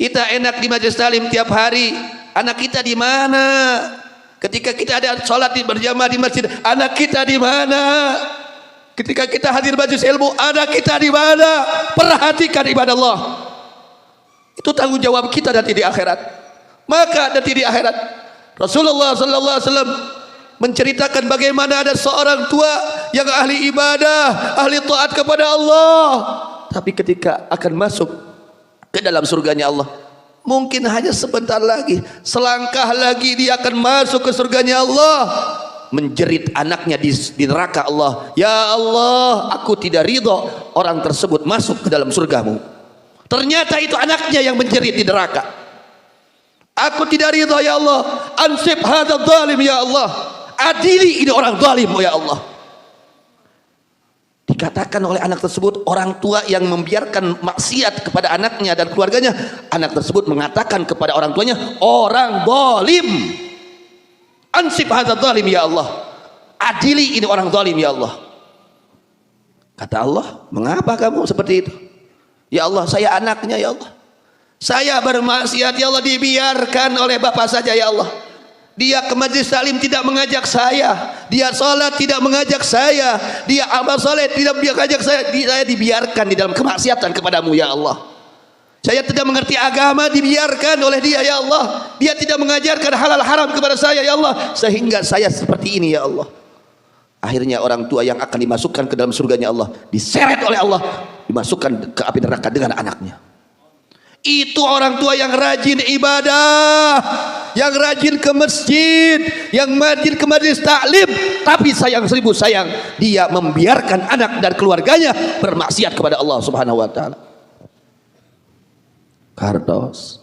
Kita enak di majelis taklim tiap hari, anak kita di mana? Ketika kita ada sholat berjamaah di masjid, anak kita di mana? Ketika kita hadir majelis ilmu, anak kita di mana? Perhatikan ibadah Allah. Itu tanggung jawab kita nanti di akhirat. Maka nanti di akhirat Rasulullah sallallahu alaihi wasallam menceritakan bagaimana ada seorang tua yang ahli ibadah, ahli taat kepada Allah, tapi ketika akan masuk ke dalam surganya Allah, mungkin hanya sebentar lagi, selangkah lagi dia akan masuk ke surganya Allah, menjerit anaknya di neraka Allah, ya Allah, aku tidak ridho orang tersebut masuk ke dalam surgamu. Ternyata itu anaknya yang menjerit di neraka. Aku tidak ridho ya Allah, ansib hadzal zalim ya Allah, adili ini orang zalim ya Allah. Dikatakan oleh anak tersebut, orang tua yang membiarkan maksiat kepada anaknya dan keluarganya, anak tersebut mengatakan kepada orang tuanya, orang zalim, ansib hadzal zalim ya Allah, adili ini orang zalim ya Allah. Kata Allah, mengapa kamu seperti itu? Ya Allah, saya anaknya ya Allah, saya bermaksiat ya Allah, dibiarkan oleh bapak saja ya Allah. Dia ke majelis taklim tidak mengajak saya, dia sholat tidak mengajak saya, dia amal soleh tidak mengajak saya dibiarkan di dalam kemaksiatan kepadamu ya Allah. Saya tidak mengerti agama, dibiarkan oleh dia ya Allah. Dia tidak mengajarkan halal haram kepada saya ya Allah, sehingga saya seperti ini ya Allah. Akhirnya orang tua yang akan dimasukkan ke dalam surganya Allah diseret oleh Allah, dimasukkan ke api neraka dengan anaknya. Itu orang tua yang rajin ibadah, yang rajin ke masjid, yang rajin ke majelis taklim, tapi sayang seribu sayang, dia membiarkan anak dan keluarganya bermaksiat kepada Allah Subhanahu wa taala. Kartos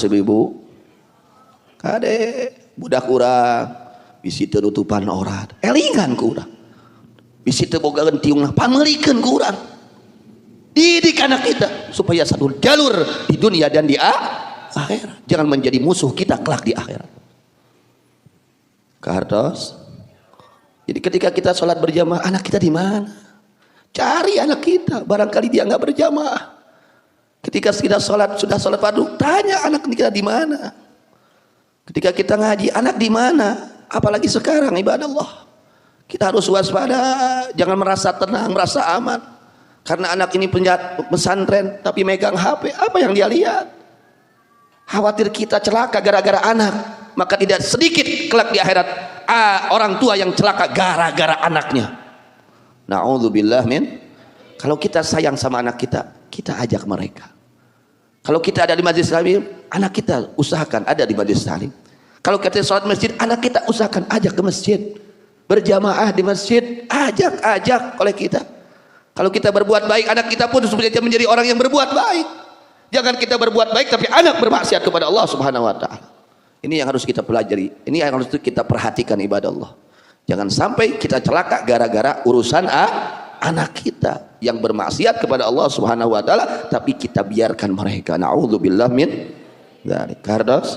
ibu-ibu, kade budak urang bisi teu nutupan aurat, elingan ku urang. Bisi teu boga tiungna pamelikeun ku urang. Didik anak kita supaya satu jalur di dunia dan di akhirat. Jangan menjadi musuh kita kelak di akhirat. Kartos. Jadi ketika kita sholat berjamaah, anak kita di mana? Cari anak kita, barangkali dia nggak berjamaah. Ketika kita sudah sholat fardu, tanya anak kita di mana. Ketika kita ngaji, anak di mana? Apalagi sekarang ibadah Allah. Kita harus waspada, jangan merasa tenang, merasa aman. Karena anak ini pesantren tapi megang HP, apa yang dia lihat? Khawatir kita celaka gara-gara anak, maka tidak sedikit kelak di akhirat orang tua yang celaka gara-gara anaknya. Na'udzubillah min. Kalau kita sayang sama anak kita, kita ajak mereka. Kalau kita ada di majelis taklim, anak kita usahakan ada di majelis taklim. Kalau kita sholat masjid, anak kita usahakan ajak ke masjid. Berjamaah di masjid, ajak oleh kita. Kalau kita berbuat baik, anak kita pun supaya menjadi orang yang berbuat baik. Jangan kita berbuat baik tapi anak bermaksiat kepada Allah Subhanahu wa taala. Ini yang harus kita pelajari. Ini yang harus kita perhatikan ibadah Allah. Jangan sampai kita celaka gara-gara urusan anak kita yang bermaksiat kepada Allah Subhanahu wa taala tapi kita biarkan mereka. Na'udzubillah min dzalik. Kardos.